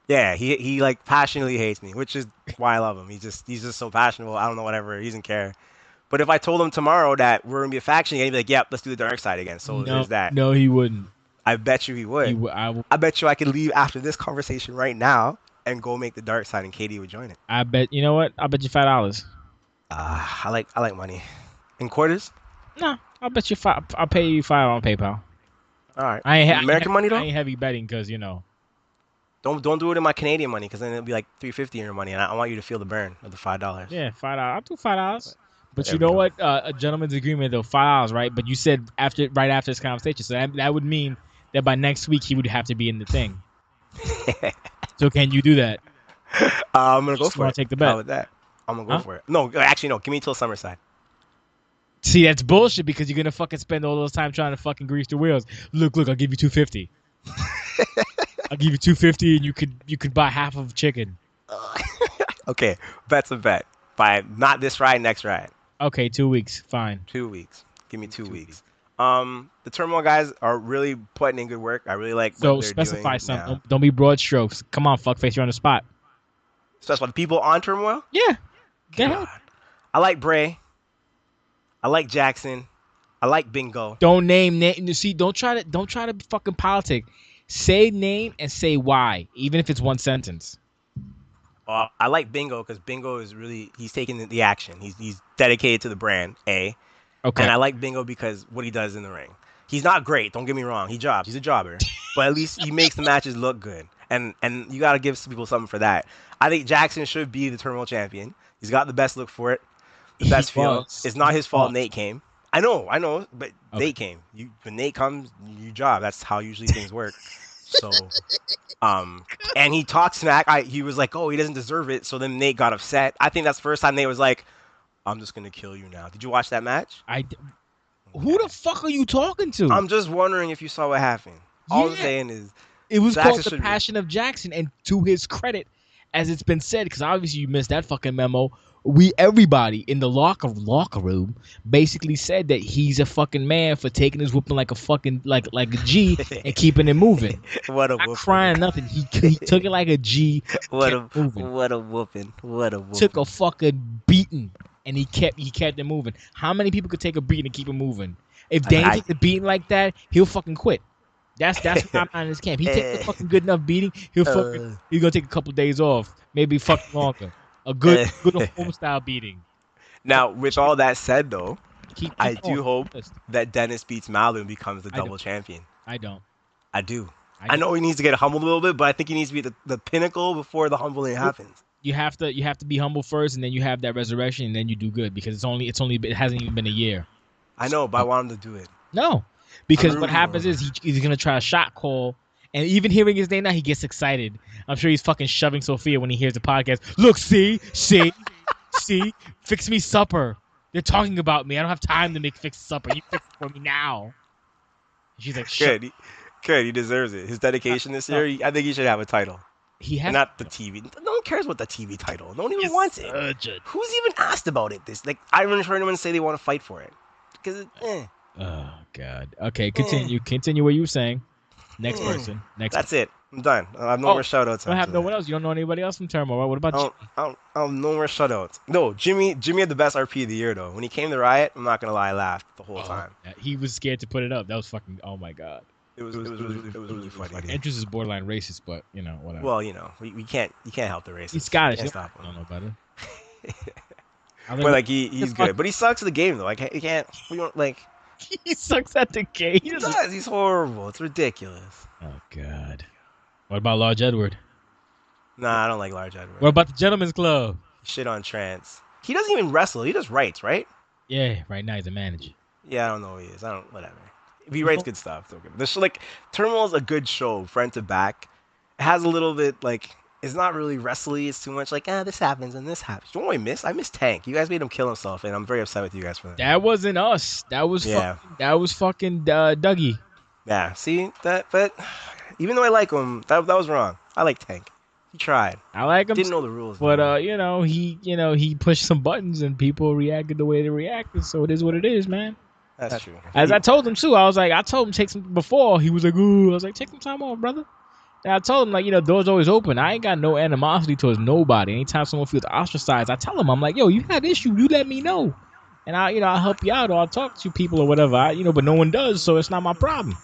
Yeah, he like passionately hates me, which is why I love him. He's just so passionate. I don't know, whatever. He doesn't care. But if I told him tomorrow that we're gonna be a faction again, he'd be like, "Yep, let's do the dark side again." So there's that. No, he wouldn't. I bet you he would. I bet you I could leave after this conversation right now and go make the dark side, and KD would join it. I bet. You know what? I bet you $5. I like money. In quarters? No, I'll bet you $5. I'll pay you $5 on PayPal. All right. American money though? I ain't heavy betting because Don't do it in my Canadian money because then it'll be like $3.50 in your money, and I want you to feel the burn of the $5. Yeah, $5. I'll do $5. But you know what? A gentleman's agreement though, $5, right? But you said right after this conversation, so that would mean that by next week he would have to be in the thing. So can you do that? I'm gonna go for it. Take the bet. How with that? I'm gonna go for it. No, actually no. Give me till Summerside. See, that's bullshit because you're gonna fucking spend all those time trying to fucking grease the wheels. Look, I'll give you $250. I'll give you $250 and you could buy half of chicken. Okay, bet's a bet. By not this ride, next ride. Okay, 2 weeks, fine. 2 weeks. Give me 2 weeks. The Turmoil guys are really putting in good work. I really like what they're doing. So specify something. Don't be broad strokes. Come on, fuckface, you're on the spot. Specify the people on Turmoil? Yeah. God. I like Bray. I like Jackson. I like Bingo. Don't name. See, don't try to fucking politic. Say name and say why, even if it's one sentence. I like Bingo because Bingo is he's taking the action. He's dedicated to the brand, A. Okay. And I like Bingo because what he does in the ring. He's not great, don't get me wrong. He's a jobber. But at least he makes the matches look good. And you got to give some people something for that. I think Jackson should be the Turmoil champion. He's got the best look for it. The best feel. It's not his fault Nate came. I know, but okay. Nate came. When Nate comes, you job. That's how usually things work. So, and he talked smack. He was like, oh, he doesn't deserve it. So then Nate got upset. I think that's the first time Nate was like, I'm just going to kill you now. Did you watch that match? Who the fuck are you talking to? I'm just wondering if you saw what happened. All I'm saying is, it was called The Passion of Jackson. And to his credit, as it's been said, because obviously you missed that fucking memo, everybody in the locker room basically said that he's a fucking man for taking his whooping like a fucking like a G and keeping it moving. What a Not whooping. Crying nothing. He took it like a G. What a whooping. Took a fucking beating and he kept it moving. How many people could take a beating and keep it moving? If Dane took the beating like that, he'll fucking quit. That's what I'm on in his camp. He takes a fucking good enough beating, he's gonna take a couple of days off, maybe fucking longer. A good home style beating. Now, with all that said, though, I do hope that Dennis beats Malu and becomes the double champion. I don't. I do. I know he needs to get humbled a little bit, but I think he needs to be the pinnacle before the humbling happens. You have to be humble first, and then you have that resurrection, and then you do good because it hasn't even been a year. I know, but I want him to do it. No, because what happens is he's gonna try a shot call, and even hearing his name now, he gets excited. I'm sure he's fucking shoving Sophia when he hears the podcast. Look, see, fix me supper. They're talking about me. I don't have time to fix supper. You fix it for me now. And she's like, good. He deserves it. His dedication this year. I think he should have a title. He has not the TV. No one cares about the TV title. No one even wants it. Who's even asked about it? I haven't heard anyone say they want to fight for it. Because Oh God. Okay, continue. Continue what you were saying. Next person. That's it. I'm done. I have no more shoutouts. I have no one else. You don't know anybody else from Turmoil, right? What about Jimmy? I have no more shoutouts. No, Jimmy had the best RP of the year though. When he came to Riot, I'm not gonna lie, I laughed the whole time. Yeah, he was scared to put it up. That was fucking. Oh my God. It was really funny. Entrance is borderline racist, but whatever. Well, we can't help the racists. He's Scottish. Can't stop him. I don't know better. But he's good. But he sucks at the game though. He can't. We don't like. He sucks at the game. He does. He's horrible. It's ridiculous. Oh God. What about Large Edward? Nah, I don't like Large Edward. What about the Gentleman's Club? Shit on Trance. He doesn't even wrestle. He just writes, right? Yeah, right now he's a manager. Yeah, I don't know who he is. Whatever. If he writes good stuff, it's okay. This Turmoil's a good show, front to back. It has a little bit it's not really wrestly. It's too much this happens and this happens. You know what I miss? I miss Tank. You guys made him kill himself, and I'm very upset with you guys for that. That wasn't us. That was fucking Dougie. Yeah, see that? But even though I like him, that was wrong. I like Tank. He tried. I like him. Didn't know the rules, but he pushed some buttons and people reacted the way they reacted. So it is what it is, man. That's true. As I told him too, I told him take some before. He was like, ooh. I was like, take some time off, brother. And I told him doors always open. I ain't got no animosity towards nobody. Anytime someone feels ostracized, I tell him, I'm like, yo, you had issue, you let me know, and I'll help you out or I'll talk to people or whatever. But no one does, so it's not my problem.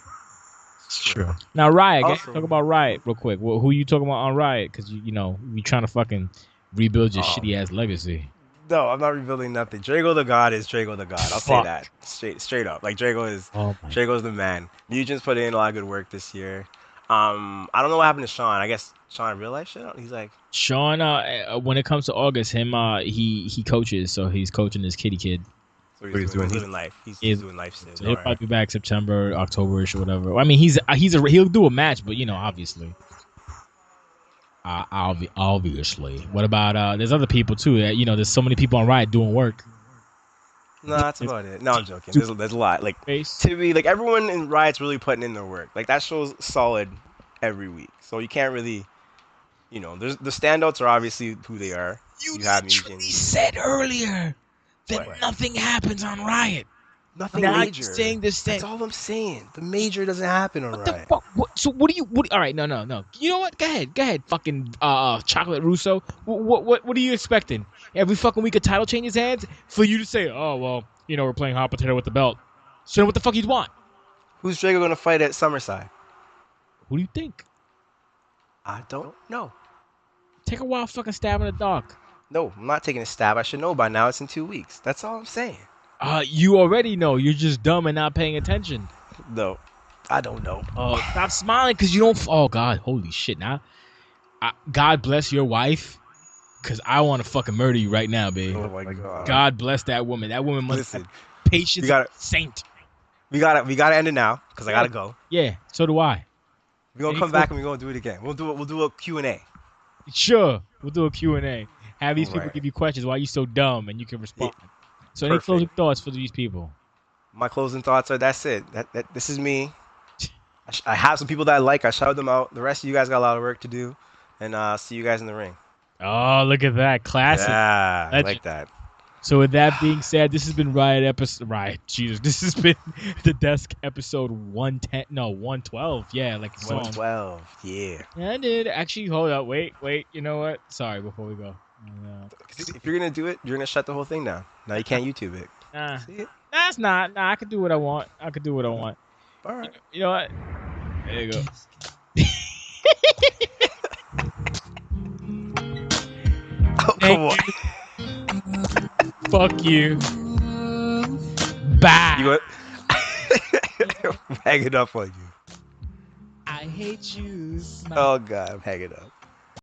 It's true. Now Riot, talk about Riot real quick. Well, who you talking about on Riot? Because you trying to fucking rebuild your shitty ass legacy. No, I'm not rebuilding nothing. Drago the God is Drago the God. I'll say that straight up. Drago's the man. Nugent's put in a lot of good work this year. I don't know what happened to Sean. I guess Sean in real life shit. He's like Sean. When it comes to August, he coaches, so he's coaching his kitty kid. So he's living life. He's doing life still. So he'll probably be back September, October-ish or whatever. I mean, he'll do a match, but obviously. Obviously. What about there's other people too that there's so many people on Riot doing work. No, that's about it. No, I'm joking. There's a lot. Tibby, everyone in Riot's really putting in their work. That show's solid every week. So you can't really, there's the standouts are obviously who they are. You literally said earlier that nothing happens on Riot. Nothing major. Saying this thing. That's all I'm saying. The major doesn't happen on Riot. The fuck? What do you? All right, no. You know what? Go ahead. Fucking Chocolate Russo. What are you expecting? Every fucking week a title changes hands for you to say, oh well, we're playing hot potato with the belt. So then what the fuck you want? Who's Drago gonna fight at Summerside? Who do you think? I don't know. Take a wild fucking stab in the dark. No, I'm not taking a stab. I should know by now. It's in 2 weeks. That's all I'm saying. You already know. You're just dumb and not paying attention. No, I don't know. Stop smiling because you don't. Oh God, holy shit! Now, God bless your wife, because I want to fucking murder you right now, babe. Oh my God. God bless that woman. That woman must have patience. Saint. We gotta end it now because I gotta go. Yeah, so do I. We're gonna come back and we're gonna do it again. We'll do a Q&A. Sure, we'll do a Q&A. Have these people give you questions why you so dumb and you can respond. Yeah. So any closing thoughts for these people? My closing thoughts are that's it. This is me. I have some people that I like. I shouted them out. The rest of you guys got a lot of work to do. And see you guys in the ring. Oh, look at that. Classic. Yeah, I like that. So with that being said, this has been Jesus. This has been the Desk episode 110. No, 112. Yeah, like the song. 112. Yeah. Yeah, I did. Actually, hold up. Wait. You know what? Sorry, before we go. If you're going to do it, you're going to shut the whole thing down. Now you can't YouTube it. Nah. That's not. Nah, I can do what I want. All right. You know what? There you go. Oh, come on. Fuck you. Bye. You what? Bang it up on you. I hate you, Smythe. Oh god, I'm hanging up.